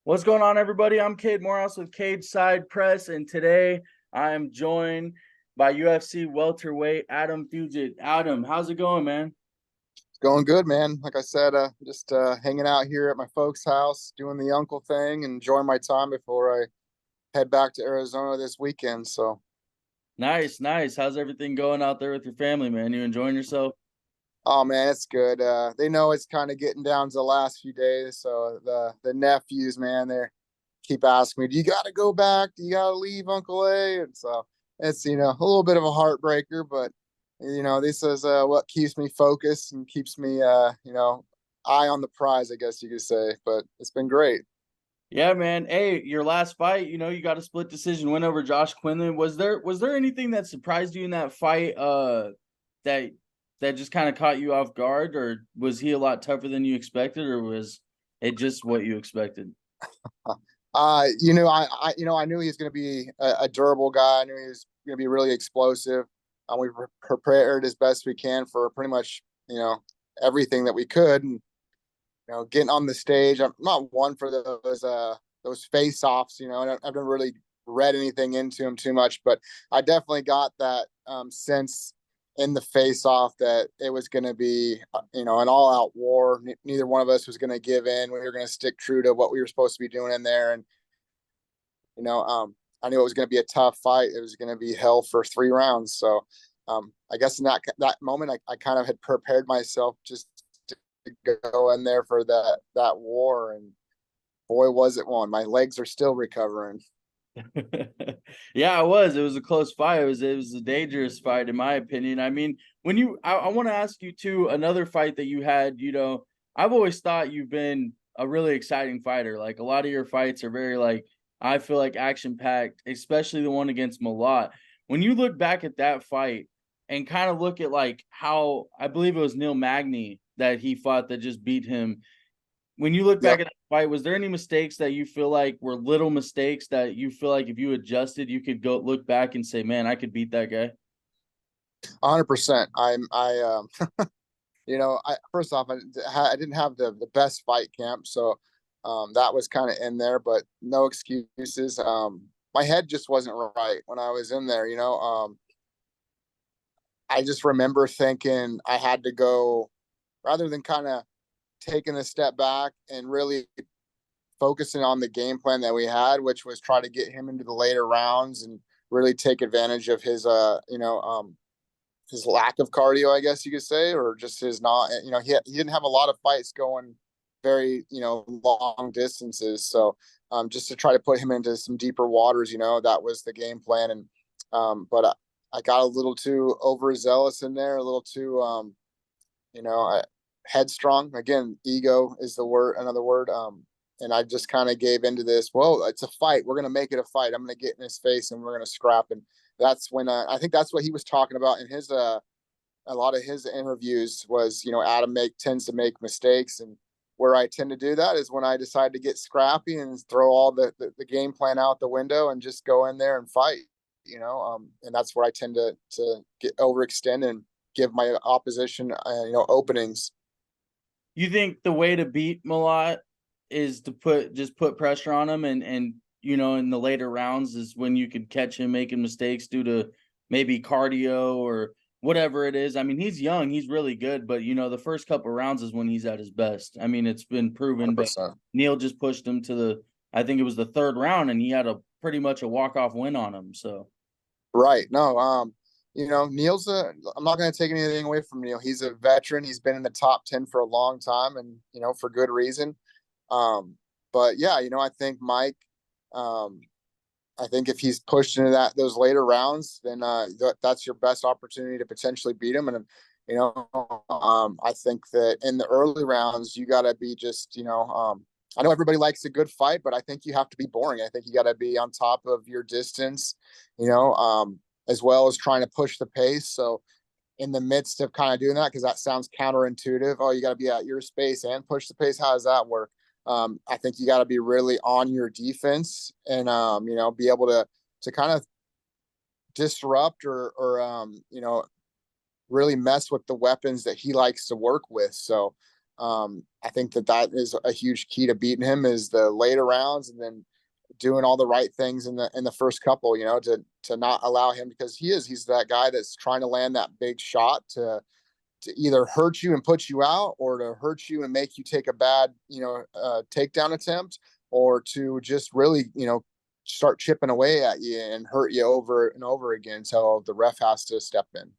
What's going on, everybody? I'm Cade Morehouse with Cade Side Press, and today I am joined by UFC welterweight Adam Fugitt. Adam, how's it going, man? Going good, man. Like I said, just hanging out here at my folks' house, doing the uncle thing, and enjoying my time before I head back to Arizona this weekend. So, Nice, nice. How's everything going out there with your family, man? You enjoying yourself? oh man, it's good. They know it's kind of getting down to the last few days, so the nephews, man, they keep asking me, "Do you got to go back? Do you got to leave, Uncle A?" And so it's a little bit of a heartbreaker, but this is what keeps me focused and keeps me eye on the prize, I guess you could say. But it's been great. Yeah, man. Hey, your last fight, you got a split decision win over Josh Quinlan. Was there anything that surprised you in that fight that that just kind of caught you off guard, or was he a lot tougher than you expected, or was it just what you expected? I knew he was going to be a durable guy. I knew he was going to be really explosive. We prepared as best we can for pretty much everything that we could, and getting on the stage. I'm not one for those face offs. I haven't really read anything into him too much, but I definitely got that sense in the face off that it was going to be an all out war. Neither one of us was going to give in. We were going to stick true to what we were supposed to be doing in there, and I knew it was going to be a tough fight. It was going to be hell for 3 rounds. So I guess in that moment, I kind of had prepared myself just to go in there for that war, and boy, was it one. My legs are still recovering. Yeah, it was. It was a close fight. It was a dangerous fight, in my opinion. I mean, I want to ask you too, another fight that you had, I've always thought you've been a really exciting fighter. Like a lot of your fights are very like, I feel like action packed, especially the one against Malat. When you look back at that fight and kind of look at like how I believe it was Neil Magny that he fought that just beat him, when you look back Yep, at that fight, was there any mistakes that you feel like were little mistakes that you feel like if you adjusted, you could go look back and say, "Man, I could beat that guy"? 100%. I first off, I didn't have the best fight camp, so that was kind of in there, but no excuses. My head just wasn't right when I was in there. I just remember thinking I had to go rather than kind of taking a step back and really focusing on the game plan that we had, which was try to get him into the later rounds and really take advantage of his lack of cardio, I guess you could say, or just his not, he didn't have a lot of fights going very, long distances. So just to try to put him into some deeper waters, that was the game plan. And, but I got a little too overzealous in there, a little too, you know, I, headstrong. Again, ego is the word, another word. And I just kind of gave into this. Well, it's a fight. We're gonna make it a fight. I'm gonna get in his face and we're gonna scrap. And that's when I think that's what he was talking about in his a lot of his interviews was Adam tends to make mistakes, and where I tend to do that is when I decide to get scrappy and throw all the game plan out the window and just go in there and fight. And that's where I tend to get overextend and give my opposition openings. You think the way to beat Malat is to put pressure on him, and in the later rounds is when you could catch him making mistakes due to maybe cardio or whatever it is. I mean, he's young, he's really good, but the first couple rounds is when he's at his best. I mean, it's been proven, but 100%. Neil just pushed him to I think it was the third round, and he had a pretty much a walk-off win on him. So Right. No, Neil's I'm not going to take anything away from Neil. He's a veteran. He's been in the top 10 for a long time, and, for good reason. Um, but yeah, I think Mike, um, I think if he's pushed into those later rounds, then that's your best opportunity to potentially beat him. And, I think that in the early rounds, you got to be just, I know everybody likes a good fight, but I think you have to be boring. I think you got to be on top of your distance, you know, um, as well as trying to push the pace. So in the midst of kind of doing that, because that sounds counterintuitive. Oh, you got to be at your space and push the pace. How does that work? I think you got to be really on your defense and be able to kind of disrupt or really mess with the weapons that he likes to work with. So I think that is a huge key to beating him, is the later rounds, and then doing all the right things in the first couple, to not allow him, because he's that guy that's trying to land that big shot to either hurt you and put you out, or to hurt you and make you take a bad, takedown attempt, or to just really, start chipping away at you and hurt you over and over again until the ref has to step in.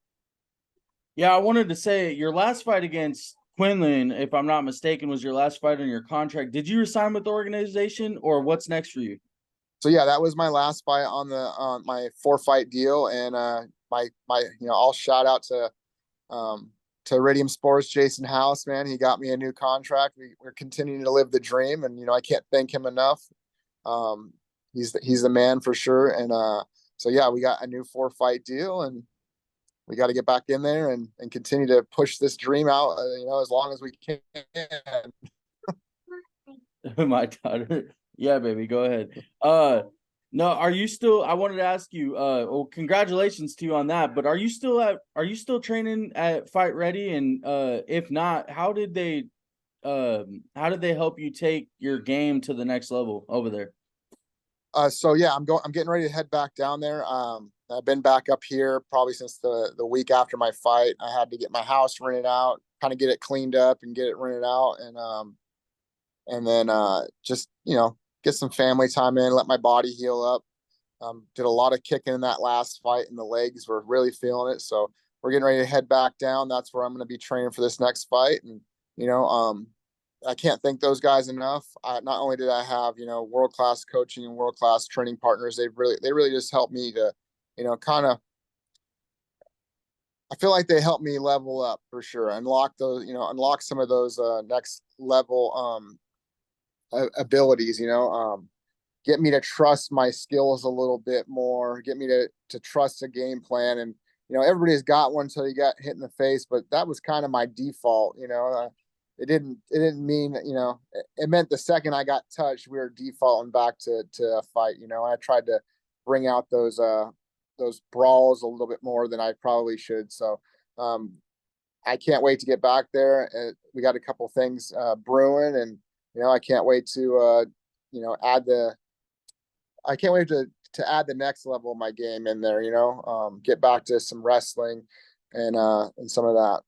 Yeah, I wanted to say your last fight against Quinlan, if I'm not mistaken, was your last fight on your contract. Did you resign with the organization, or what's next for you? So yeah, that was my last fight on my 4-fight deal, and my I'll shout out to Iridium Sports, Jason House, man. He got me a new contract. We're continuing to live the dream, and I can't thank him enough. He's the man for sure. And so yeah, we got a new 4-fight deal, and we got to get back in there and continue to push this dream out, as long as we can. My daughter. Yeah, baby, go ahead. No, are you still, I wanted to ask you, well, congratulations to you on that, but are you still training at Fight Ready? And if not, how did they help you take your game to the next level over there? So yeah, I'm getting ready to head back down there. I've been back up here probably since the week after my fight. I had to get my house rented out, kind of get it cleaned up and get it rented out, and then just get some family time in, let my body heal up. Did a lot of kicking in that last fight, and the legs were really feeling it. So we're getting ready to head back down. That's where I'm going to be training for this next fight. And I can't thank those guys enough. Not only did I have world class coaching and world class training partners, they really just helped me to kind of. I feel like they helped me level up for sure, unlock some of those next level abilities, get me to trust my skills a little bit more, get me to trust a game plan. And everybody's got one until you got hit in the face, but that was kind of my default. It didn't mean, it meant the second I got touched, we were defaulting back to a fight. I tried to bring out those brawls a little bit more than I probably should. So I can't wait to get back there. We got a couple things brewing, and I can't wait to I can't wait to add the next level of my game in there. Get back to some wrestling and some of that.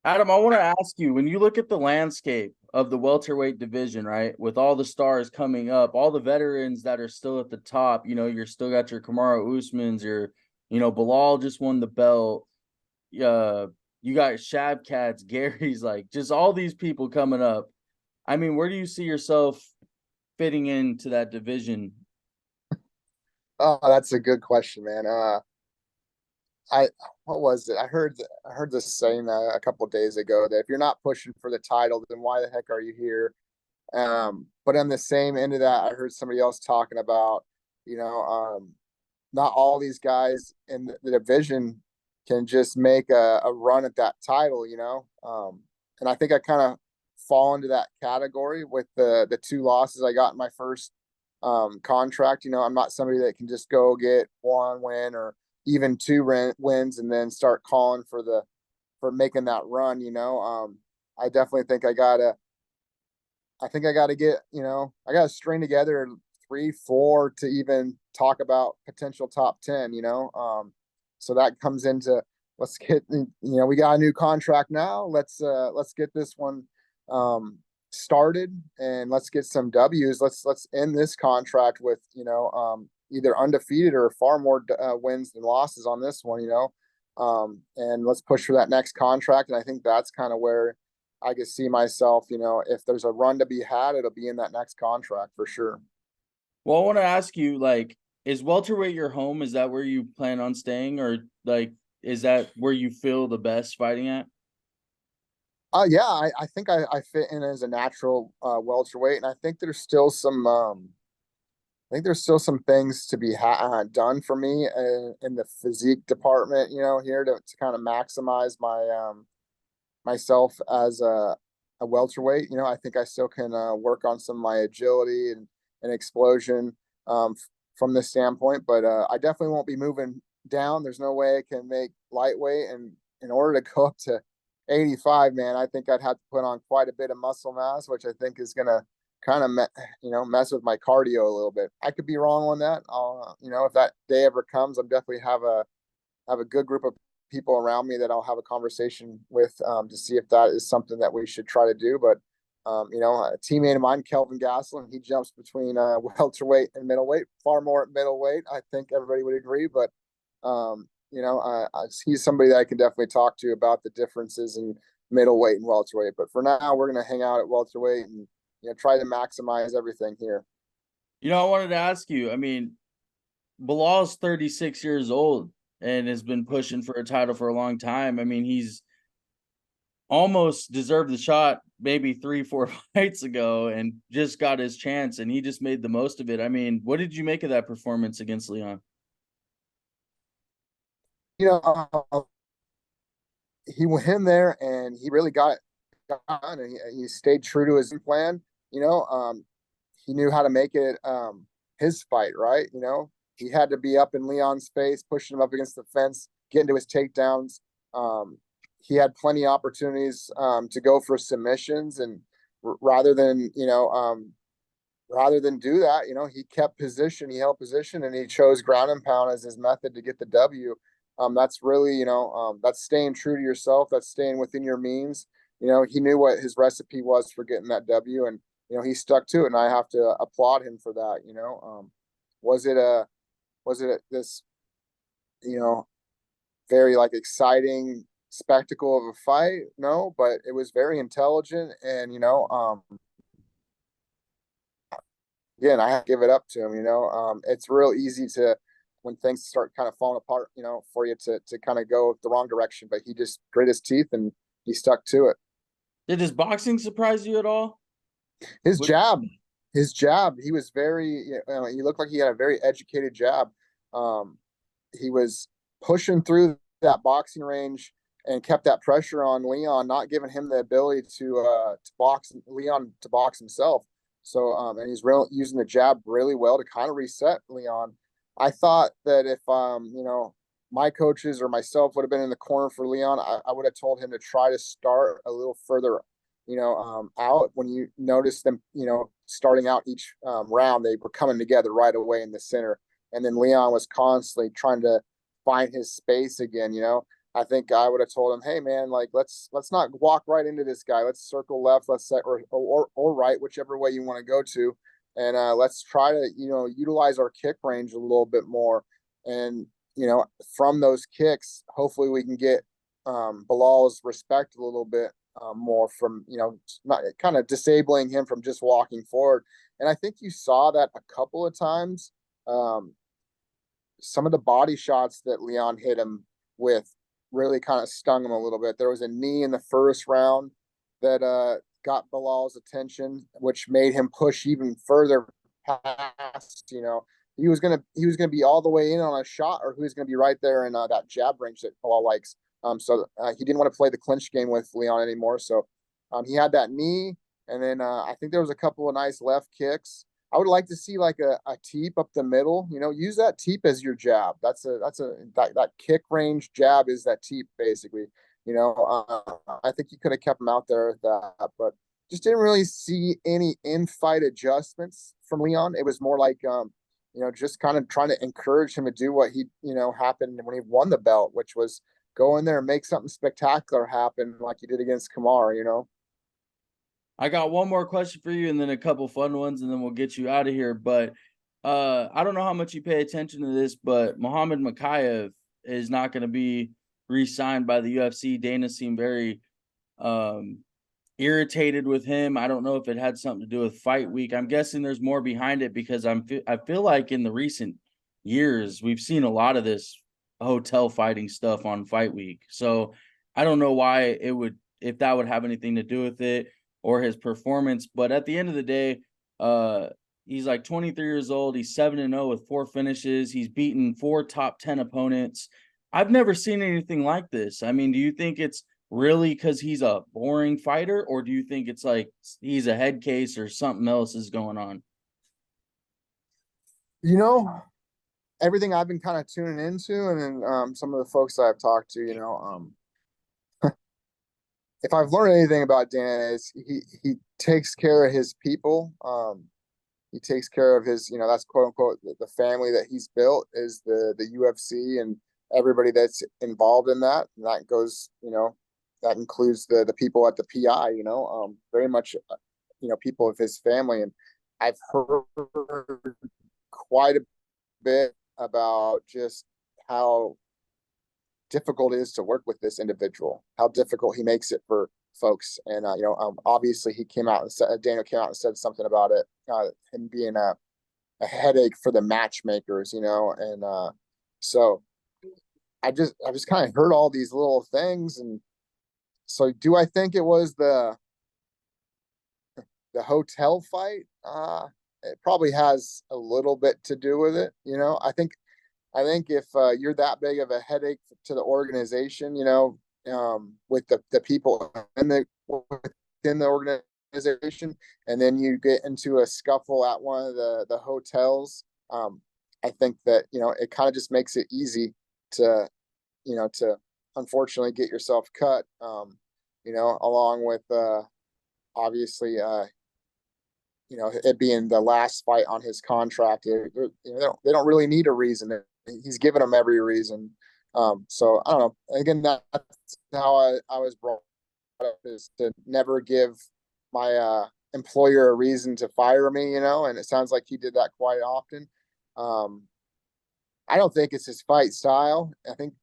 Adam, I want to ask you, when you look at the landscape of the welterweight division, right, with all the stars coming up, all the veterans that are still at the top, you're still got your Kamaru Usmans, Bilal just won the belt. You got Shabcats, Gary's, like, just all these people coming up. I mean, where do you see yourself fitting into that division? Oh, that's a good question, man. What was it? I heard this saying a couple of days ago, that if you're not pushing for the title, then why the heck are you here? But on the same end of that, I heard somebody else talking about, not all these guys in the division can just make a run at that title, and I think I kind of fall into that category with the 2 losses I got in my first contract. I'm not somebody that can just go get 1 win or even 2 wins and then start calling for making that run. I definitely think I gotta get, I gotta string together 3, 4 to even talk about potential top 10. So that comes into, let's get, we got a new contract now. Let's get this one started, and let's get some W's. Let's end this contract with either undefeated or far more wins than losses on this one. And let's push for that next contract. And I think that's kind of where I could see myself. If there's a run to be had, it'll be in that next contract for sure. Well, I want to ask you, like, is welterweight your home? Is that where you plan on staying, or like, is that where you feel the best fighting at? Yeah, I think I fit in as a natural welterweight, and I think there's still some things to be done for me in the physique department, here to kind of maximize my myself as a welterweight. I think I still can work on some of my agility and explosion from this standpoint, but I definitely won't be moving down. There's no way I can make lightweight, and in order to go up to 85, man, I think I'd have to put on quite a bit of muscle mass, which I think is gonna kind of mess with my cardio a little bit. I could be wrong on that. If that day ever comes, I'm definitely have a good group of people around me that I'll have a conversation with to see if that is something that we should try to do. But a teammate of mine, Kelvin Gastelum, he jumps between welterweight and middleweight, far more at middleweight. I think everybody would agree, but he's somebody that I can definitely talk to about the differences in middleweight and welterweight. But for now, we're going to hang out at welterweight and try to maximize everything here. I wanted to ask you. I mean, Bilal's 36 years old and has been pushing for a title for a long time. I mean, he's almost deserved the shot maybe 3-4 fights ago and just got his chance, and he just made the most of it. I mean, what did you make of that performance against Leon? He went in there and he really got it done, and he stayed true to his plan. He knew how to make it his fight, right? He had to be up in Leon's face, pushing him up against the fence, getting to his takedowns. He had plenty of opportunities to go for submissions, and rather than do that, he kept position, he held position, and he chose ground and pound as his method to get the W. That's really, that's staying true to yourself. That's staying within your means. He knew what his recipe was for getting that W, and he stuck to it, and I have to applaud him for that. Was it this, very like exciting spectacle of a fight? No, but it was very intelligent, and again, I have to give it up to him. It's real easy to, when things start kind of falling apart, for you to kind of go the wrong direction. But he just grit his teeth and he stuck to it. Did his boxing surprise you at all? His jab, he was very, he looked like he had a very educated jab. He was pushing through that boxing range and kept that pressure on Leon, not giving him the ability to box Leon, to box himself. So, and he's using the jab really well to kind of reset Leon. I thought that if, my coaches or myself would have been in the corner for Leon, I would have told him to try to start a little further, out. When you notice them, starting out each round, they were coming together right away in the center. And then Leon was constantly trying to find his space again. I think I would have told him, "Hey, man, like let's not walk right into this guy. Let's circle left, let's set or right, whichever way you want to go to, and let's try to utilize our kick range a little bit more. And from those kicks, hopefully we can get Bilal's respect a little bit more from not kind of disabling him from just walking forward. And I think you saw that a couple of times. Some of the body shots that Leon hit him with really kind of stung him a little bit. There was a knee in the first round that got Bilal's attention, which made him push even further past. He was gonna be all the way in on a shot, or he was gonna be right there in that jab range that Bilal likes. So he didn't want to play the clinch game with Leon anymore. So he had that knee, and then I think there was a couple of nice left kicks. I would like to see like a teep up the middle. Use that teep as your jab. That kick range jab is that teep basically. I think you could have kept him out there with that, but just didn't really see any in-fight adjustments from Leon. It was more like just kind of trying to encourage him to do what he happened when he won the belt, which was go in there and make something spectacular happen like he did against Kamar. I got one more question for you and then a couple fun ones, and then we'll get you out of here. But I don't know how much you pay attention to this, but Muhammad Mokaev is not going to be re-signed by the UFC. Dana seemed very irritated with him. I don't know if it had something to do with fight week. I'm guessing there's more behind it because I feel like in the recent years we've seen a lot of this hotel fighting stuff on fight week. So I don't know why if that would have anything to do with it or his performance. But at the end of the day, he's like 23 years old. He's 7-0 with 4 finishes. He's beaten 4 top 10 opponents. I've never seen anything like this. I mean, do you think it's really because he's a boring fighter, or do you think it's like he's a head case or something else is going on? Everything I've been kind of tuning into, and then some of the folks that I've talked to, if I've learned anything about Dan, is he takes care of his people. He takes care of his, that's quote unquote the family that he's built is the UFC and everybody that's involved in that. And that goes, that includes the people at the PI, very much, people of his family. And I've heard quite a bit about just how difficult it is to work with this individual, how difficult he makes it for folks. And, obviously he came out and said, Daniel came out and said something about it, him being a headache for the matchmakers, and so I just kind of heard all these little things. And so do I think it was the hotel fight? It probably has a little bit to do with it. I think if you're that big of a headache to the organization, with the people within the organization, and then you get into a scuffle at one of the hotels, I think that it kind of just makes it easy to to unfortunately get yourself cut. Along with obviously it being the last fight on his contract. They don't really need a reason. He's given them every reason. So I don't know. Again, that's how I was brought up, is to never give my employer a reason to fire me, and it sounds like he did that quite often. I don't think it's his fight style. I think,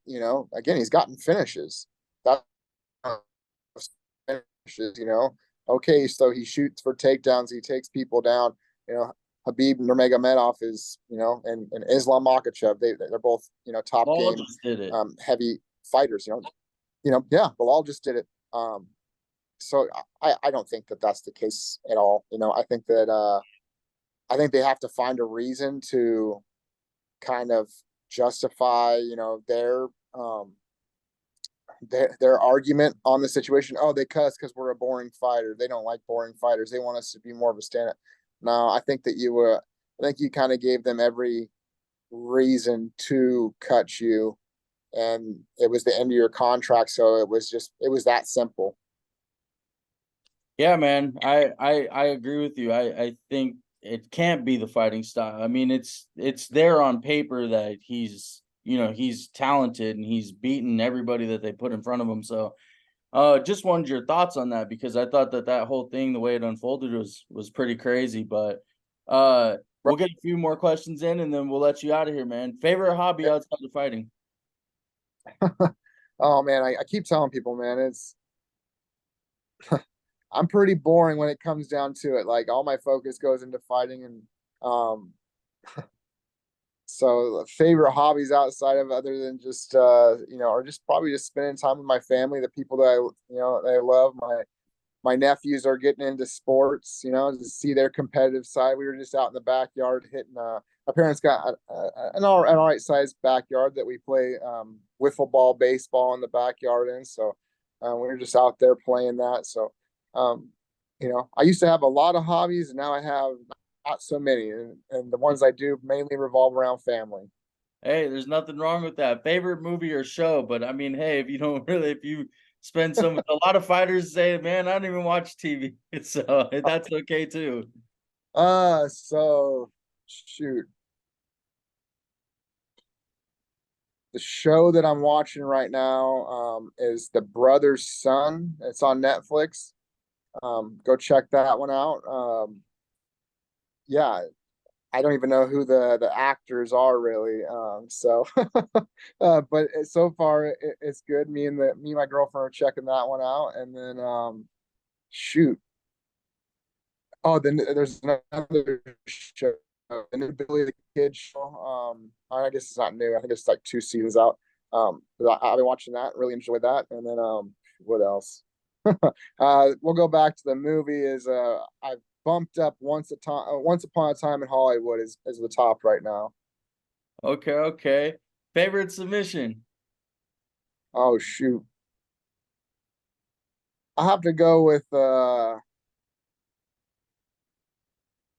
again, he's gotten finishes. That finishes, okay, so he shoots for takedowns, he takes people down. Habib Nurmagomedov is, and Islam Makhachev, they're both, top All game, just did it. heavy fighters. Yeah, Bilal just did it. So I don't think that that's the case at all. I think that I think they have to find a reason to kind of justify, their argument on the situation. Oh, they cut us because we're a boring fighter. They don't like boring fighters. They want us to be more of a stand-up. No, I think that I think you kind of gave them every reason to cut you, and it was the end of your contract. So it was that simple. Yeah, man. I agree with you. I think it can't be the fighting style. I mean, it's there on paper that he's talented and he's beaten everybody that they put in front of him. So just wanted your thoughts on that, because I thought that whole thing, the way it unfolded, was pretty crazy. But we'll get a few more questions in and then we'll let you out of here, man. Favorite hobby outside of fighting? Oh man, I keep telling people, man, it's I'm pretty boring when it comes down to it. Like, all my focus goes into fighting, and um so favorite hobbies outside of, other than just or just probably just spending time with my family, the people that I love. My nephews are getting into sports, to see their competitive side. We were just out in the backyard hitting my parents got an all right sized backyard that we play wiffle ball, baseball in the backyard in. So we were just out there playing that. So um, I used to have a lot of hobbies, and now I have not so many, and the ones I do mainly revolve around family. Hey, there's nothing wrong with that. Favorite movie or show, but I mean, hey, if you spend a lot of fighters say, man, I don't even watch TV, so that's okay too. So shoot. The show that I'm watching right now is The Brother's Son. It's on Netflix. Go check that one out. Yeah, I don't even know who the actors are really. But so far it's good. Me and my girlfriend are checking that one out, and then shoot. Oh, then there's another show, the new Billy the Kid show. I guess it's not new. I think it's like 2 seasons out. But I've been watching that, really enjoyed that. And then what else? We'll go back to the movie. Is I bumped up Once Upon a Time in Hollywood is the top right now. Okay. Favorite submission? Oh shoot. I have to go with I'm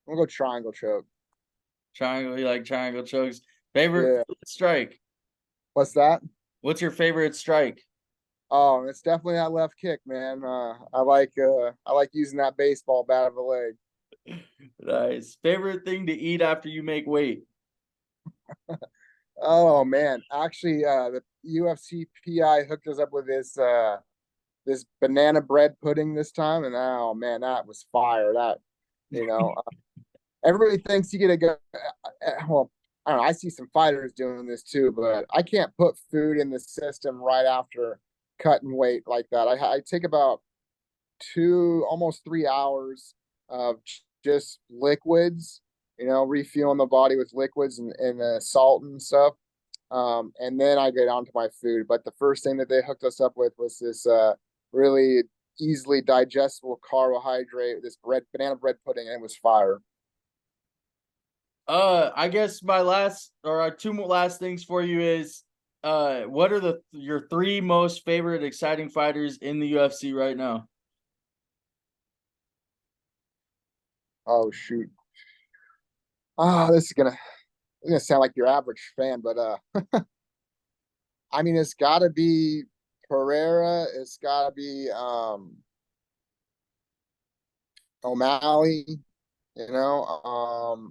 gonna go triangle choke. Triangle, you like triangle chokes? Favorite Yeah. strike? What's that? What's your favorite strike? Oh, it's definitely that left kick, man. I like using that baseball bat of a leg. Nice. Favorite thing to eat after you make weight? Oh man, actually, the UFC PI hooked us up with this banana bread pudding this time, and oh man, that was fire. That you know, everybody thinks you get a go. Well, I don't know. I see some fighters doing this too, but I can't put food in the system right after cutting weight like that. I take about 2 almost 3 hours of just liquids, refueling the body with liquids and salt and stuff. And then I get onto my food. But the first thing that they hooked us up with was this really easily digestible carbohydrate, this banana bread pudding, and it was fire. I guess my last or two more last things for you is what are your three most favorite exciting fighters in the UFC right now? Oh shoot. This is gonna sound like your average fan, but I mean it's gotta be Pereira, it's gotta be O'Malley, you know.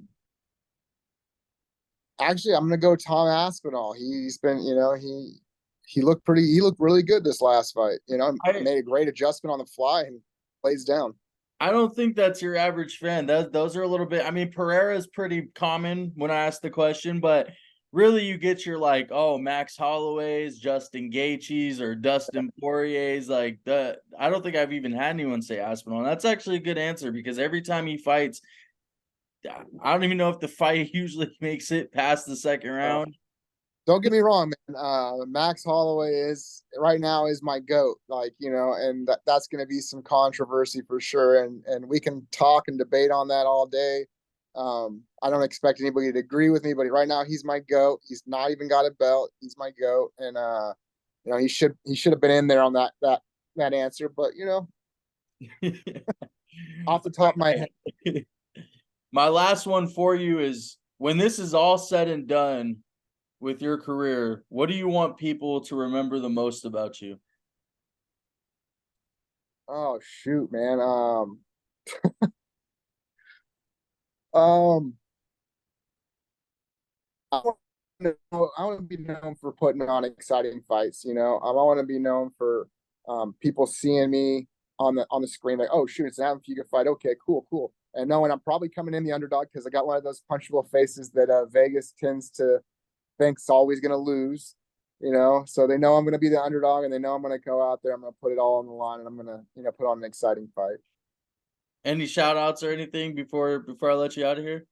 Actually I'm gonna go Tom Aspinall. He's been, he looked really good this last fight. I Made a great adjustment on the fly and plays down. I don't think that's your average fan. Those are a little bit. I mean, Pereira is pretty common when I ask the question, but really, you get your like, oh, Max Holloway's, Justin Gaethje's, or Dustin Poirier's. Like the, I don't think I've even had anyone say Aspinall. And that's actually a good answer because every time he fights, I don't even know if the fight usually makes it past the second round. Don't get me wrong, man. Max Holloway is right now is my goat, and that's going to be some controversy for sure, and we can talk and debate on that all day. I don't expect anybody to agree with me, but right now he's my goat. He's not even got a belt. He's my goat, and he should have been in there on that answer, but off the top of my head. My last one for you is when this is all said and done with your career, what do you want people to remember the most about you? Oh shoot, man. Um, I want to be known for putting on exciting fights. I want to be known for people seeing me on the screen like, oh shoot, it's an Adam Fugitt fight. Okay, cool, cool. And knowing I'm probably coming in the underdog because I got one of those punchable faces that Vegas tends to think's always going to lose. So they know I'm going to be the underdog, and they know I'm going to go out there. I'm going to put it all on the line, and I'm going to put on an exciting fight. Any shout outs or anything before I let you out of here?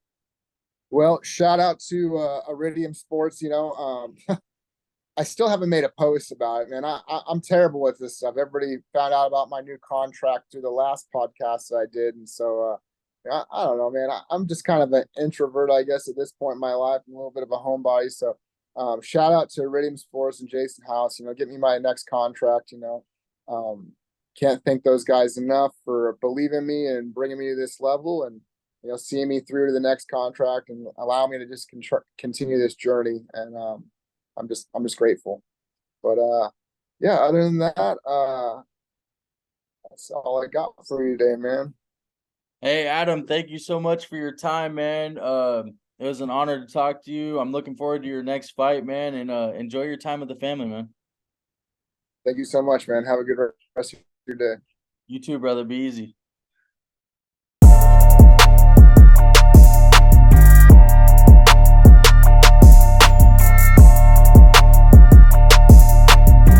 Well, shout out to Iridium Sports. I still haven't made a post about it, man. I'm terrible with this stuff. Everybody found out about my new contract through the last podcast that I did, and so I don't know, man. I'm just kind of an introvert, I guess, at this point in my life. I'm a little bit of a homebody. So shout out to Iridium Sports and Jason House. Get me my next contract. Can't thank those guys enough for believing in me and bringing me to this level, and seeing me through to the next contract and allow me to just continue this journey. And I'm just grateful. But yeah, other than that, that's all I got for you today, man. Hey Adam, thank you so much for your time, man. It was an honor to talk to you. I'm looking forward to your next fight, man, and enjoy your time with the family, man. Thank you so much, man. Have a good rest of your day. You too, brother. Be easy.